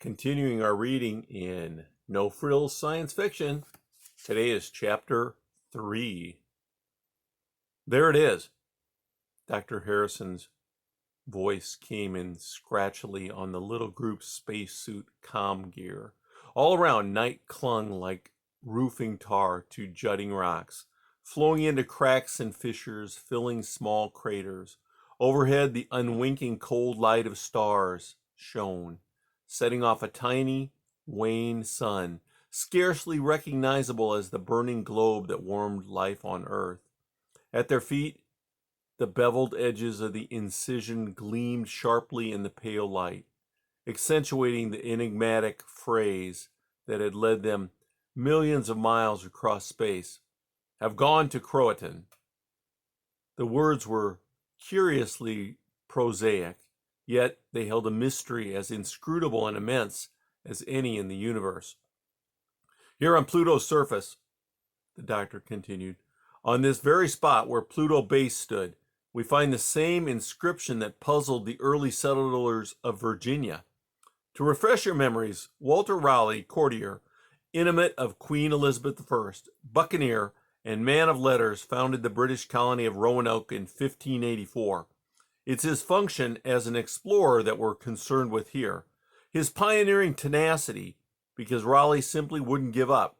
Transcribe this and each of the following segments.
Continuing our reading in No Frills Science Fiction, today is Chapter 3. There it is. Dr. Harrison's voice came in scratchily on the little group's spacesuit comm gear. All around, night clung like roofing tar to jutting rocks, flowing into cracks and fissures, filling small craters. Overhead, the unwinking cold light of stars shone, setting off a tiny, wan sun, scarcely recognizable as the burning globe that warmed life on Earth. At their feet, the beveled edges of the incision gleamed sharply in the pale light, accentuating the enigmatic phrase that had led them millions of miles across space. Have gone to Croatan. The words were curiously prosaic, yet they held a mystery as inscrutable and immense as any in the universe. Here on Pluto's surface, the doctor continued, on this very spot where Pluto base stood, we find the same inscription that puzzled the early settlers of Virginia. To refresh your memories, Walter Raleigh, courtier, intimate of Queen Elizabeth I, buccaneer, and man of letters, founded the British colony of Roanoke in 1584. It's his function as an explorer that we're concerned with here. His pioneering tenacity, because Raleigh simply wouldn't give up.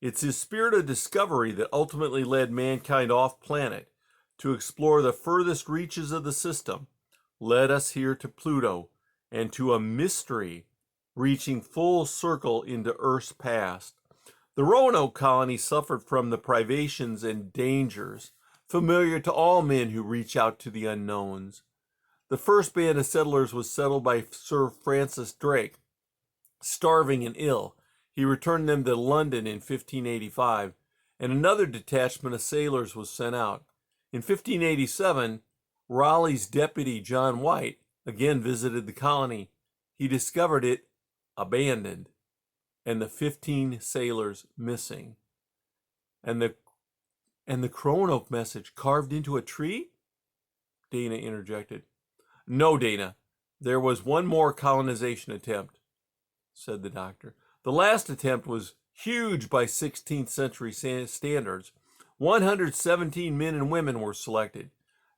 It's his spirit of discovery that ultimately led mankind off planet to explore the furthest reaches of the system, led us here to Pluto and to a mystery reaching full circle into Earth's past. The Roanoke colony suffered from the privations and dangers familiar to all men who reach out to the unknowns. The first band of settlers was settled by Sir Francis Drake. Starving and ill, he returned them to London in 1585, and another detachment of sailors was sent out. In 1587, Raleigh's deputy, John White, again visited the colony. He discovered it abandoned, and the 15 sailors missing. And the Roanoke message carved into a tree? Dana interjected. No, Dana. There was one more colonization attempt, said the doctor. The last attempt was huge by 16th century standards. 117 men and women were selected.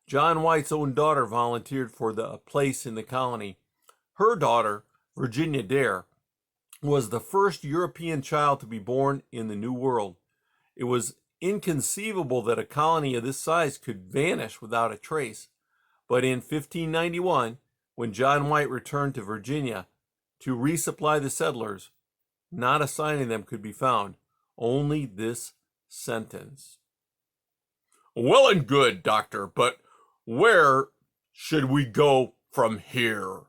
John White's own daughter volunteered for a place in the colony. Her daughter, Virginia Dare, was the first European child to be born in the New World. It was inconceivable that a colony of this size could vanish without a trace. But in 1591, when John White returned to Virginia to resupply the settlers, not a sign of them could be found, only this sentence. Well and good, Doctor, but where should we go from here?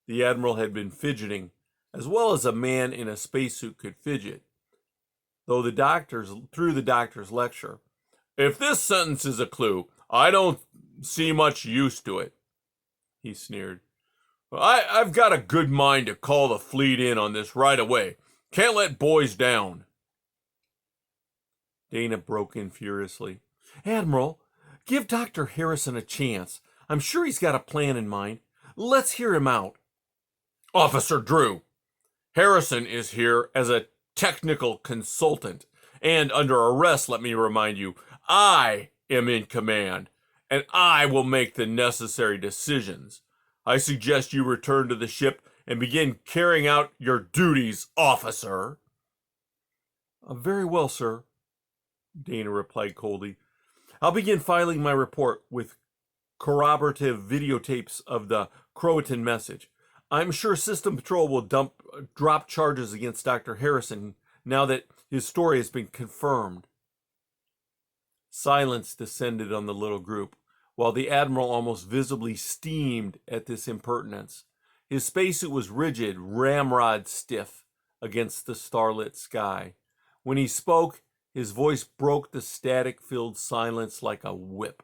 The Admiral had been fidgeting, as well as a man in a spacesuit could fidget, through the doctor's lecture. If this sentence is a clue, I don't see much use to it, he sneered. I've got a good mind to call the fleet in on this right away. Can't let boys down. Dana broke in furiously. Admiral, give Dr. Harrison a chance. I'm sure he's got a plan in mind. Let's hear him out. Officer Drew, Harrison is here as a technical consultant, and under arrest, let me remind you. I am in command, and I will make the necessary decisions. I suggest you return to the ship and begin carrying out your duties, officer. Very well, sir, Dana replied coldly. I'll begin filing my report with corroborative videotapes of the Croatan message. I'm sure System Patrol will drop charges against Dr. Harrison now that his story has been confirmed. Silence descended on the little group, while the Admiral almost visibly steamed at this impertinence. His spacesuit was rigid, ramrod stiff against the starlit sky. When he spoke, his voice broke the static-filled silence like a whip.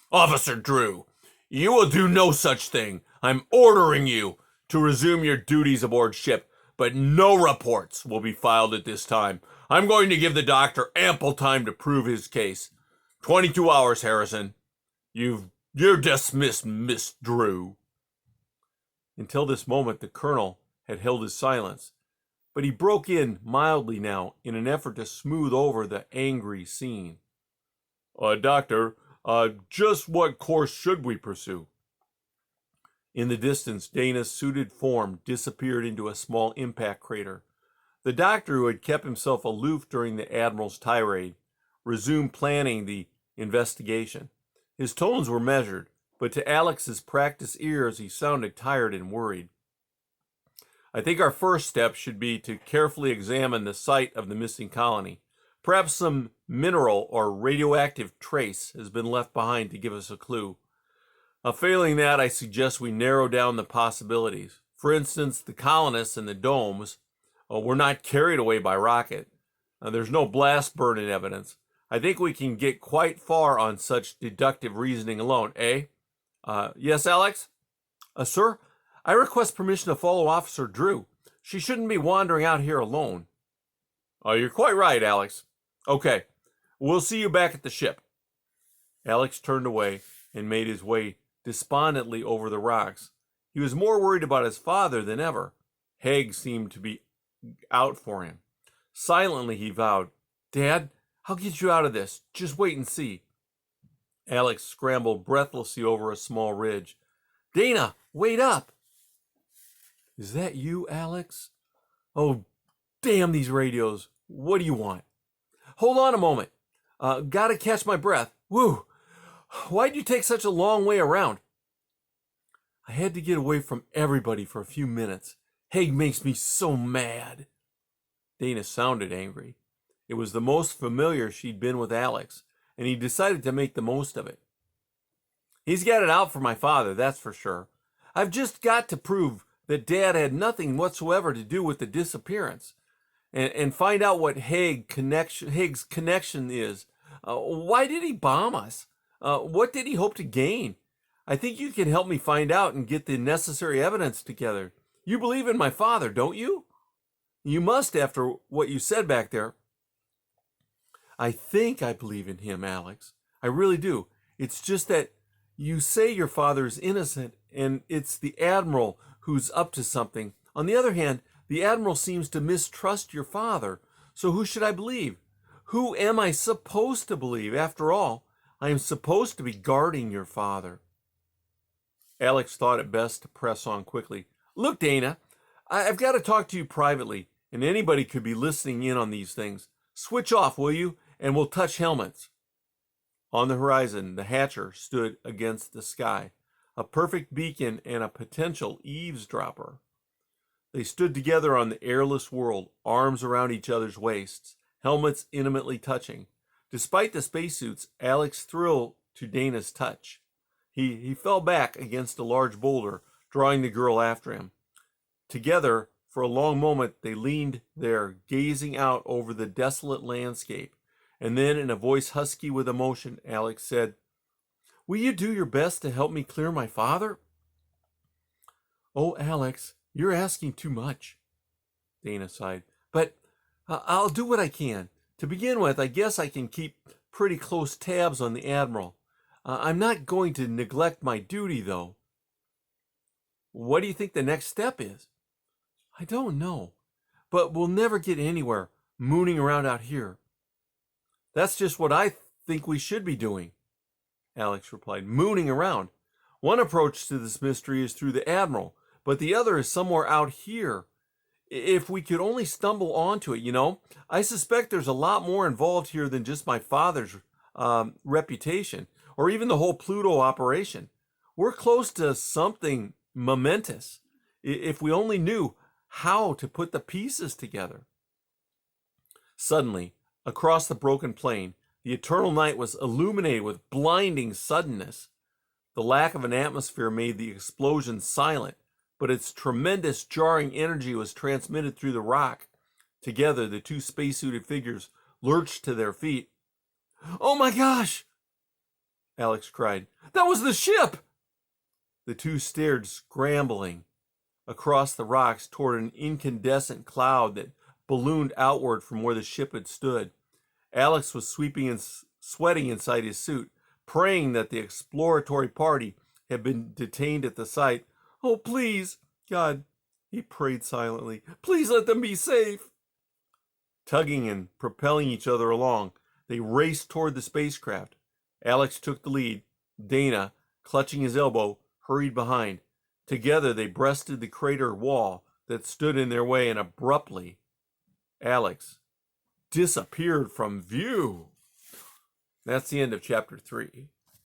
Officer Drew, you will do no such thing. I'm ordering you to resume your duties aboard ship, but no reports will be filed at this time. I'm going to give the doctor ample time to prove his case. 22 hours, Harrison. You're dismissed, Miss Drew. Until this moment, the colonel had held his silence, but he broke in mildly now in an effort to smooth over the angry scene. Doctor, just what course should we pursue? In the distance, Dana's suited form disappeared into a small impact crater. The doctor, who had kept himself aloof during the Admiral's tirade, resumed planning the investigation. His tones were measured, but to Alex's practiced ears he sounded tired and worried. I think our first step should be to carefully examine the site of the missing colony. Perhaps some mineral or radioactive trace has been left behind to give us a clue. Failing that, I suggest we narrow down the possibilities. For instance, the colonists in the domes were not carried away by rocket. There's no blast burn in evidence. I think we can get quite far on such deductive reasoning alone, eh? Yes, Alex? Sir, I request permission to follow Officer Drew. She shouldn't be wandering out here alone. You're quite right, Alex. Okay, we'll see you back at the ship. Alex turned away and made his way despondently over the rocks. He was more worried about his father than ever. Haig seemed to be out for him. Silently he vowed, Dad, I'll get you out of this. Just wait and see. Alex scrambled breathlessly over a small ridge. Dana, wait up! Is that you, Alex? Oh, damn these radios. What do you want? Hold on a moment. Gotta catch my breath. Woo! Why'd you take such a long way around? I had to get away from everybody for a few minutes. Haig makes me so mad. Dana sounded angry. It was the most familiar she'd been with Alex, and he decided to make the most of it. He's got it out for my father, that's for sure. I've just got to prove that Dad had nothing whatsoever to do with the disappearance, and find out what Haig's connection is. Why did he bomb us? What did he hope to gain? I think you can help me find out and get the necessary evidence together. You believe in my father, don't you? You must, after what you said back there. I think I believe in him, Alex. I really do. It's just that you say your father is innocent, and it's the Admiral who's up to something. On the other hand, the Admiral seems to mistrust your father. So who should I believe? Who am I supposed to believe? After all, I am supposed to be guarding your father. Alex thought it best to press on quickly. Look, Dana, I've got to talk to you privately, and anybody could be listening in on these things. Switch off, will you? And we'll touch helmets. On the horizon, the Hatcher stood against the sky, a perfect beacon and a potential eavesdropper. They stood together on the airless world, arms around each other's waists, helmets intimately touching. Despite the spacesuits, Alex thrilled to Dana's touch. He fell back against a large boulder, drawing the girl after him. Together, for a long moment, they leaned there, gazing out over the desolate landscape. And then, in a voice husky with emotion, Alex said, Will you do your best to help me clear my father? Oh, Alex, you're asking too much, Dana sighed. But I'll do what I can. To begin with, I guess I can keep pretty close tabs on the Admiral. I'm not going to neglect my duty, though. What do you think the next step is? I don't know, but we'll never get anywhere mooning around out here. That's just what I think we should be doing, Alex replied. Mooning around. One approach to this mystery is through the Admiral, but the other is somewhere out here. If we could only stumble onto it, I suspect there's a lot more involved here than just my father's reputation, or even the whole Pluto operation. We're close to something momentous, if we only knew how to put the pieces together. Suddenly, across the broken plain, the eternal night was illuminated with blinding suddenness. The lack of an atmosphere made the explosion silent, but its tremendous jarring energy was transmitted through the rock. Together, the two spacesuited figures lurched to their feet. Oh my gosh! Alex cried. That was the ship! The two stared, scrambling across the rocks toward an incandescent cloud that ballooned outward from where the ship had stood. Alex was sweating inside his suit, praying that the exploratory party had been detained at the site. Oh, please, God, He prayed silently. Please let them be safe. Tugging and propelling each other along, they raced toward the spacecraft. Alex took the lead. Dana, clutching his elbow, hurried behind. Together they breasted the crater wall that stood in their way, and abruptly, Alex disappeared from view. That's the end of chapter 3.